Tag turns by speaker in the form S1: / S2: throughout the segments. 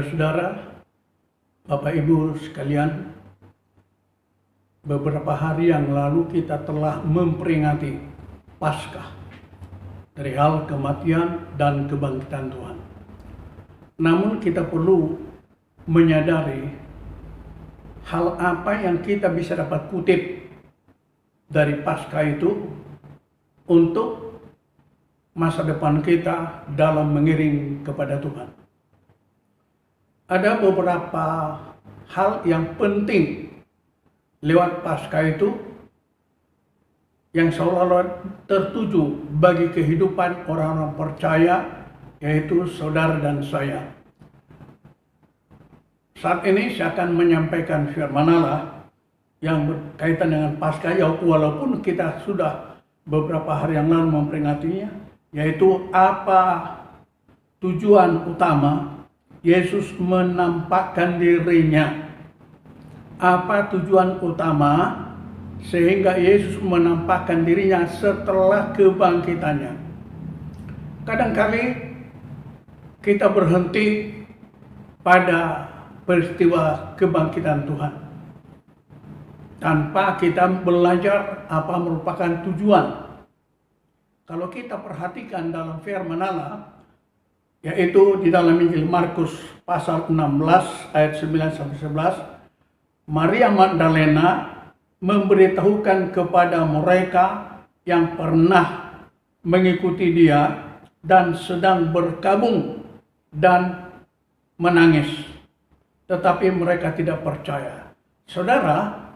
S1: Saudara-saudara, Bapak Ibu sekalian, beberapa hari yang lalu kita telah memperingati Paskah dari hal kematian dan kebangkitan Tuhan. Namun kita perlu menyadari hal apa yang kita bisa dapat kutip dari Paskah itu untuk masa depan kita dalam mengiring kepada Tuhan. Ada beberapa hal yang penting lewat Paskah itu yang seolah-olah tertuju bagi kehidupan orang-orang percaya, yaitu saudara dan saya. Saat ini saya akan menyampaikan firman Allah yang berkaitan dengan Paskah, walaupun kita sudah beberapa hari yang lalu memperingatinya, yaitu apa tujuan utama Yesus menampakkan dirinya. Apa tujuan utama sehingga Yesus menampakkan dirinya setelah kebangkitannya? Kadang-kali kita berhenti pada peristiwa kebangkitan Tuhan tanpa kita belajar apa merupakan tujuan. Kalau kita perhatikan dalam firman Allah, yaitu di dalam Injil Markus pasal 16 ayat 9-11, Maria Magdalena memberitahukan kepada mereka yang pernah mengikuti dia dan sedang berkabung dan menangis, tetapi mereka tidak percaya. Saudara,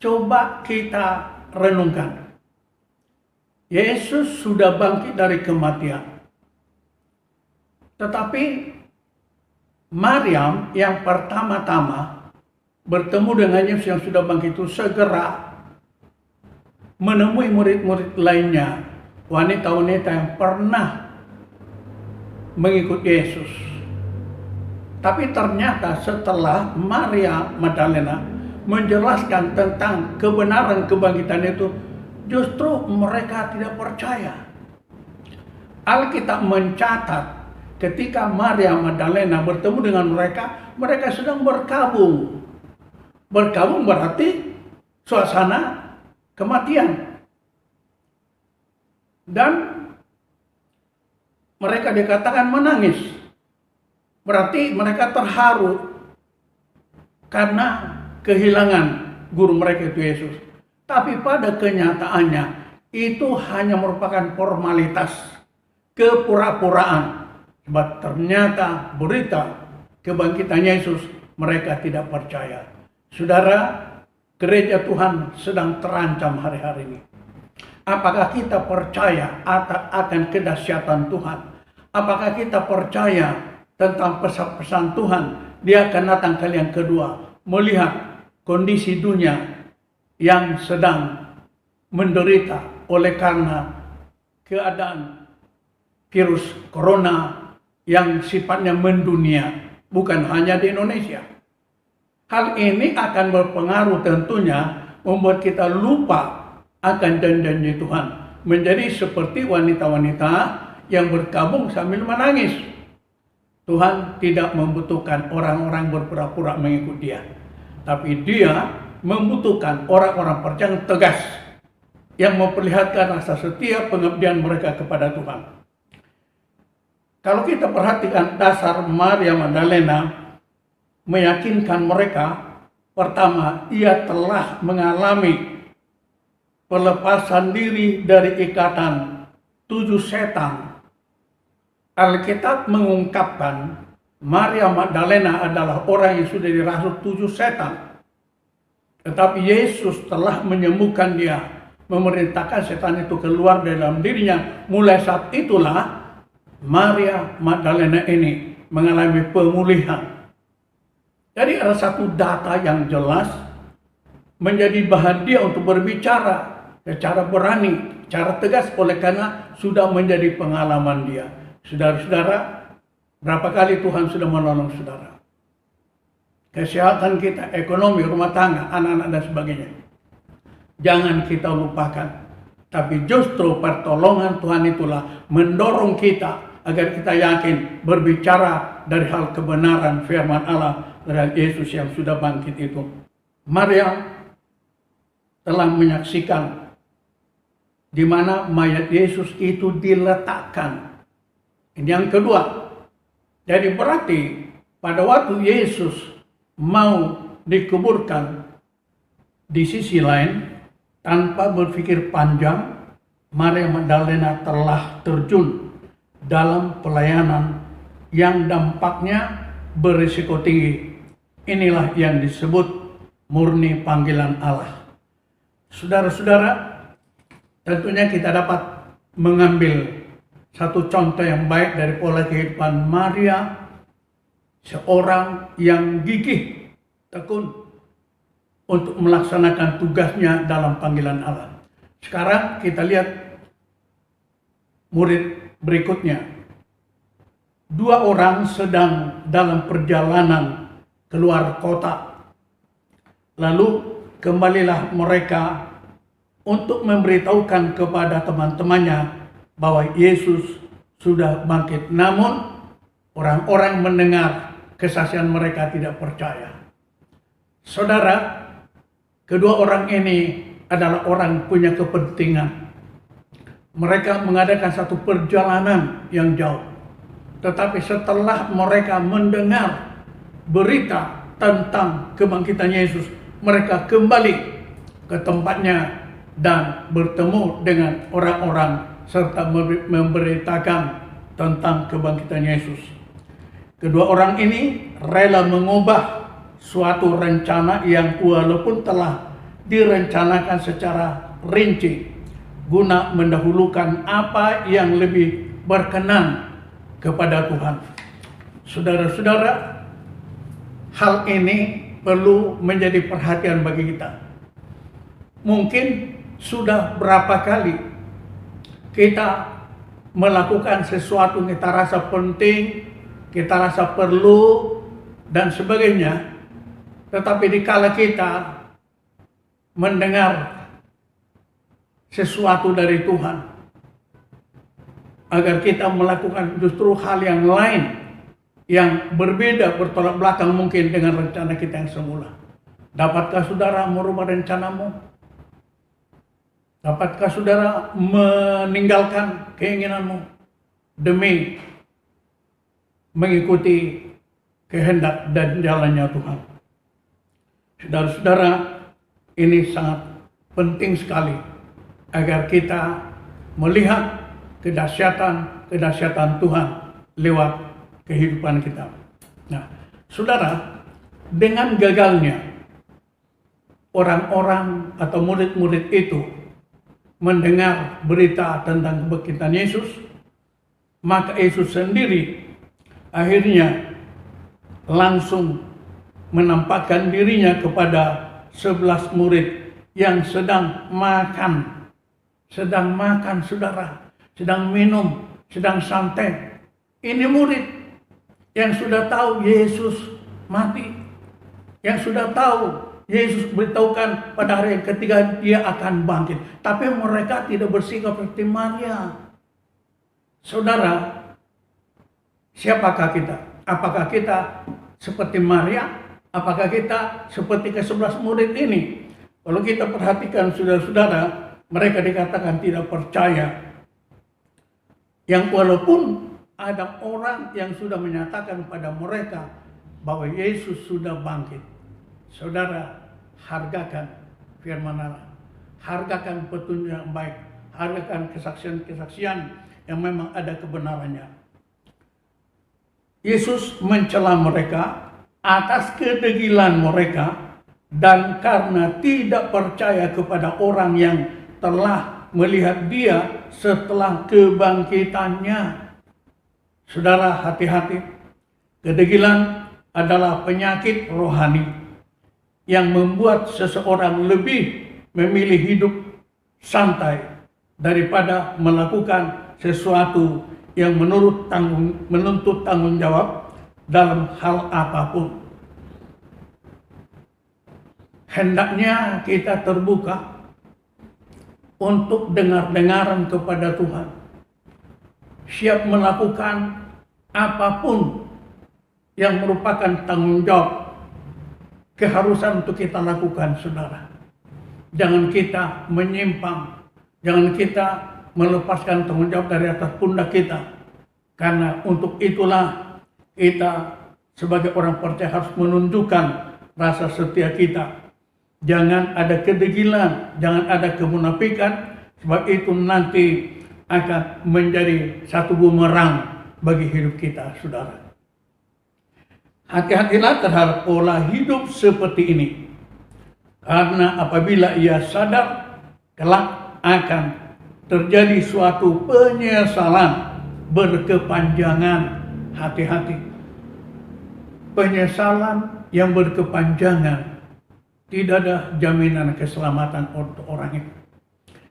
S1: coba kita renungkan. Yesus sudah bangkit dari kematian. Tetapi Maryam yang pertama-tama bertemu dengan Yesus yang sudah bangkit itu segera menemui murid-murid lainnya, wanita-wanita yang pernah mengikuti Yesus. Tapi ternyata setelah Maria Magdalena menjelaskan tentang kebenaran kebangkitan itu, justru mereka tidak percaya. Alkitab mencatat ketika Maria Magdalena bertemu dengan mereka, mereka sedang berkabung. Berkabung berarti suasana kematian. Dan mereka dikatakan menangis. Berarti mereka terharu karena kehilangan guru mereka itu Yesus. Tapi pada kenyataannya itu hanya merupakan formalitas, kepura-puraan. Sebab ternyata berita kebangkitan Yesus mereka tidak percaya. Saudara, gereja Tuhan sedang terancam hari-hari ini. Apakah kita percaya akan kedahsyatan Tuhan? Apakah kita percaya tentang pesan-pesan Tuhan? Dia akan datang kali yang kedua, melihat kondisi dunia yang sedang menderita oleh karena keadaan virus corona yang sifatnya mendunia, bukan hanya di Indonesia. Hal ini akan berpengaruh tentunya membuat kita lupa akan janji Tuhan, menjadi seperti wanita-wanita yang berkabung sambil menangis. Tuhan tidak membutuhkan orang-orang berpura-pura mengikut dia, tapi dia membutuhkan orang-orang percaya yang tegas, yang memperlihatkan rasa setia pengabdian mereka kepada Tuhan. Kalau kita perhatikan dasar Maria Magdalena meyakinkan mereka, pertama, ia telah mengalami pelepasan diri dari ikatan 7 setan. Alkitab mengungkapkan Maria Magdalena adalah orang yang sudah dirasuk 7 setan. Tetapi Yesus telah menyembuhkan dia, memerintahkan setan itu keluar dari dalam dirinya. Mulai saat itulah Maria Magdalena ini mengalami pemulihan. Jadi ada satu data yang jelas menjadi bahan dia untuk berbicara secara berani, secara tegas, oleh karena sudah menjadi pengalaman dia. Saudara-saudara, berapa kali Tuhan sudah menolong saudara? Kesehatan kita, ekonomi, rumah tangga, anak-anak dan sebagainya. Jangan kita lupakan. Tapi justru pertolongan Tuhan itulah mendorong kita agar kita yakin berbicara dari hal kebenaran firman Allah dari Yesus yang sudah bangkit itu. Maria telah menyaksikan di mana mayat Yesus itu diletakkan. Ini yang kedua. Jadi berarti pada waktu Yesus mau dikuburkan, di sisi lain tanpa berpikir panjang, Maria Magdalena telah terjun dalam pelayanan yang dampaknya berisiko tinggi. Inilah yang disebut murni panggilan Allah. Saudara-saudara, tentunya kita dapat mengambil satu contoh yang baik dari pola kehidupan Maria, seorang yang gigih, tekun untuk melaksanakan tugasnya dalam panggilan Allah. Sekarang kita lihat murid berikutnya. Dua orang sedang dalam perjalanan keluar kota. Lalu kembalilah mereka untuk memberitahukan kepada teman-temannya bahwa Yesus sudah bangkit. Namun orang-orang mendengar kesaksian mereka tidak percaya. Saudara, kedua orang ini adalah orang punya kepentingan. Mereka mengadakan satu perjalanan yang jauh. Tetapi setelah mereka mendengar berita tentang kebangkitan Yesus, mereka kembali ke tempatnya dan bertemu dengan orang-orang serta memberitakan tentang kebangkitan Yesus. Kedua orang ini rela mengubah suatu rencana yang walaupun telah direncanakan secara rinci guna mendahulukan apa yang lebih berkenan kepada Tuhan. Saudara-saudara, hal ini perlu menjadi perhatian bagi kita. Mungkin sudah berapa kali kita melakukan sesuatu yang kita rasa penting, kita rasa perlu, dan sebagainya. Tetapi dikala kita mendengar sesuatu dari Tuhan, agar kita melakukan justru hal yang lain, yang berbeda, bertolak belakang mungkin dengan rencana kita yang semula. Dapatkah saudara merubah rencanamu? Dapatkah saudara meninggalkan keinginanmu demi mengikuti kehendak dan jalannya Tuhan? Saudara-saudara, ini sangat penting sekali agar kita melihat kedahsyatan Tuhan lewat kehidupan kita. Nah, saudara, dengan gagalnya orang-orang atau murid-murid itu mendengar berita tentang kebangkitan Yesus, maka Yesus sendiri akhirnya langsung menampakkan dirinya kepada 11 murid yang sedang makan, saudara, sedang minum, sedang santai. Ini murid yang sudah tahu Yesus mati, yang sudah tahu Yesus beritahukan pada hari yang ketiga dia akan bangkit. Tapi mereka tidak bersikap seperti Maria. Saudara, siapakah kita? Apakah kita seperti Maria? Apakah kita seperti ke-11 murid ini? Kalau kita perhatikan saudara-saudara, mereka dikatakan tidak percaya. Yang walaupun ada orang yang sudah menyatakan pada mereka bahwa Yesus sudah bangkit. Saudara, hargakan firman Allah. Hargakan petunjuk yang baik. Hargakan kesaksian-kesaksian yang memang ada kebenarannya. Yesus mencela mereka atas kedegilan mereka dan karena tidak percaya kepada orang yang telah melihat dia setelah kebangkitannya. Saudara, hati-hati. Kedegilan adalah penyakit rohani yang membuat seseorang lebih memilih hidup santai daripada melakukan sesuatu yang menuntut tanggung jawab dalam hal apapun. Hendaknya kita terbuka untuk dengar-dengaran kepada Tuhan. siap melakukan apapun yang merupakan tanggung jawab, keharusan untuk kita lakukan, saudara. Jangan kita menyimpang, jangan kita melepaskan tanggung jawab dari atas pundak kita. Karena untuk itulah kita sebagai orang percaya harus menunjukkan rasa setia kita. Jangan ada kedegilan, jangan ada kemunafikan, sebab itu nanti akan menjadi satu bumerang bagi hidup kita, saudara. Hati-hatilah terhadap pola hidup seperti ini. Karena apabila ia sadar, kelak akan terjadi suatu penyesalan berkepanjangan. Hati-hati. Penyesalan yang berkepanjangan, tidak ada jaminan keselamatan untuk orang itu.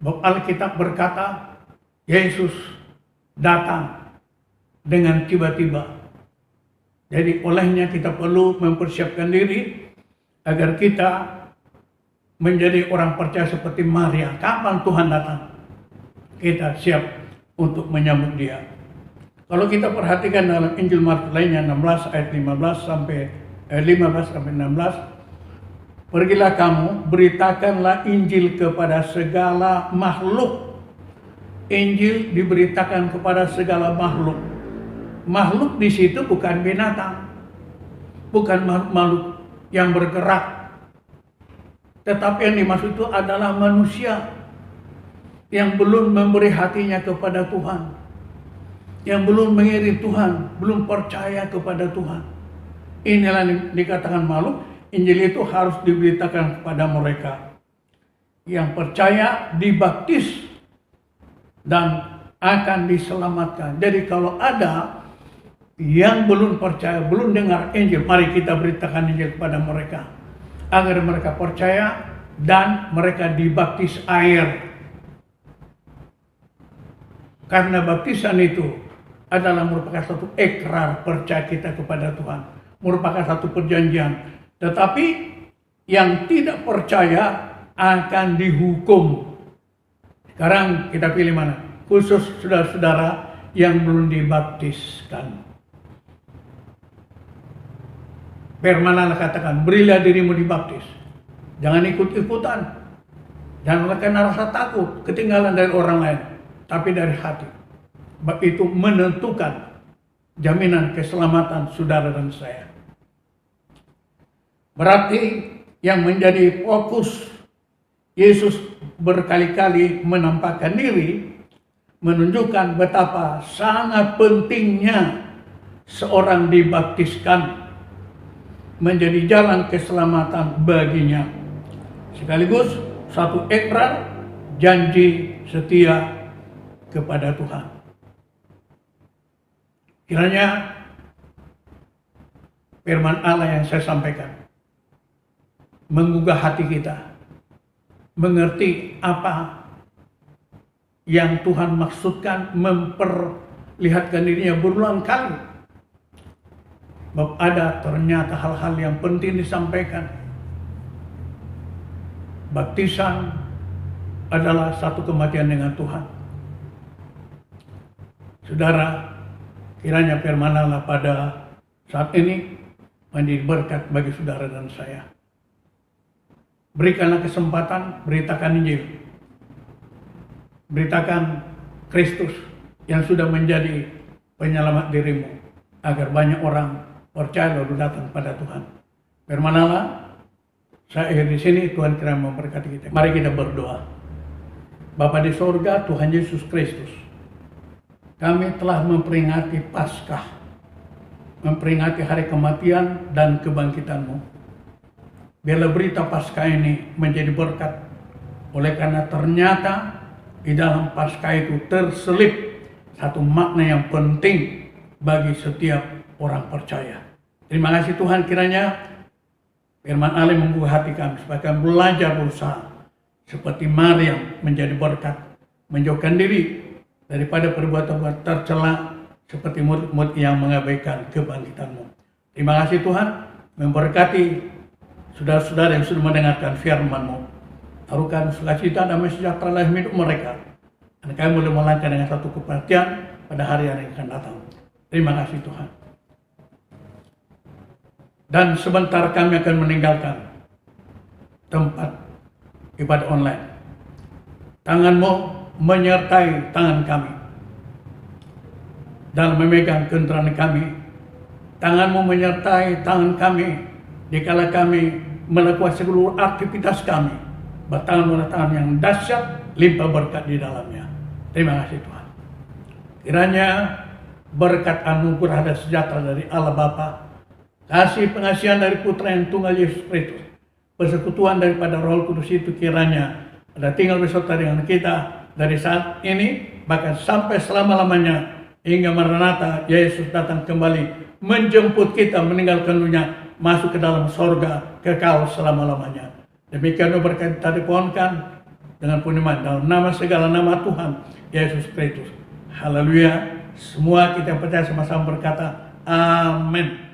S1: Alkitab berkata, Yesus datang dengan tiba-tiba. Jadi olehnya kita perlu mempersiapkan diri agar kita menjadi orang percaya seperti Maria. Kapan Tuhan datang, kita siap untuk menyambut Dia. Kalau kita perhatikan dalam Injil Markus lainnya 16 ayat 15 sampai 16, pergilah kamu, beritakanlah Injil kepada segala makhluk. Injil diberitakan kepada segala makhluk. Makhluk di situ bukan binatang, bukan makhluk yang bergerak, tetapi yang dimaksud itu adalah manusia yang belum memberi hatinya kepada Tuhan, yang belum mengiring Tuhan, belum percaya kepada Tuhan. Inilah yang dikatakan makhluk. Injil itu harus diberitakan kepada mereka yang percaya, dibaptis, dan akan diselamatkan. Jadi kalau ada yang belum percaya, belum dengar Injil, mari kita beritakan Injil kepada mereka, agar mereka percaya dan mereka dibaptis air. Karena baptisan itu adalah merupakan satu ikrar percaya kita kepada Tuhan, merupakan satu perjanjian. Tetapi yang tidak percaya akan dihukum. Sekarang kita pilih mana? Khusus saudara-saudara yang belum dibaptiskan. Firman Allah katakan, berilah dirimu dibaptis. Jangan ikut-ikutan. Jangan karena rasa takut, ketinggalan dari orang lain, tapi dari hati. Sebab itu menentukan jaminan keselamatan saudara dan saya. Berarti yang menjadi fokus Yesus berkali-kali menampakkan diri, menunjukkan betapa sangat pentingnya seorang dibaptiskan menjadi jalan keselamatan baginya. Sekaligus satu ikrar janji setia kepada Tuhan. Kiranya firman Allah yang saya sampaikan menggugah hati kita, mengerti apa yang Tuhan maksudkan, memperlihatkan dirinya berulang kali. Bahwa ada ternyata hal-hal yang penting disampaikan. Baptisan adalah satu kematian dengan Tuhan. Saudara, kiranya firman Allah pada saat ini menjadi berkat bagi saudara dan saya. Berikanlah kesempatan, beritakan Injil. Beritakan Kristus yang sudah menjadi penyelamat dirimu, agar banyak orang percaya lalu datang pada Tuhan. Firman Allah, saya akhir di sini, Tuhan kiranya memberkati kita. Mari kita berdoa. Bapa di sorga, Tuhan Yesus Kristus, kami telah memperingati Paskah, memperingati hari kematian dan kebangkitan-Mu. Biarlah berita Paskah ini menjadi berkat, oleh karena ternyata di dalam Paskah itu terselip satu makna yang penting bagi setiap orang percaya. Terima kasih Tuhan, kiranya firman Allah membuka hati kami supaya kami belajar berusaha seperti Maryam menjadi berkat, menjauhkan diri daripada perbuatan tercela seperti murid-murid yang mengabaikan kebangkitan-Mu. Terima kasih Tuhan, memberkati saudara-saudara yang sudah mendengarkan firman-Mu. Taruhkan sukacita dan sejahtera dalam hidup mereka. Dan kami boleh melangkah dengan satu kepercayaan pada hari-hari yang akan datang. Terima kasih Tuhan. Dan sebentar kami akan meninggalkan tempat ibadah online. Tangan-Mu menyertai tangan kami dalam memegang kendaraan kami. Tangan-Mu menyertai tangan kami dikala kami melakukan seluruh aktivitas kami. Bertangan tangan yang dahsyat, limpah berkat di dalamnya. Terima kasih Tuhan. Kiranya berkat anugerah dan sejahtera dari Allah Bapa, kasih pengasihan dari Putra yang tunggal Yesus Kristus, persekutuan daripada Roh Kudus itu kiranya ada tinggal beserta dengan kita dari saat ini bahkan sampai selama-lamanya hingga Maranatha Yesus datang kembali menjemput kita meninggalkan dunia masuk ke dalam sorga kekal selama-lamanya. Demikian berkat kita dipohonkan dengan pengumuman dalam nama segala nama Tuhan Yesus Kristus. Haleluya. Semua kita percaya sama-sama berkata amin.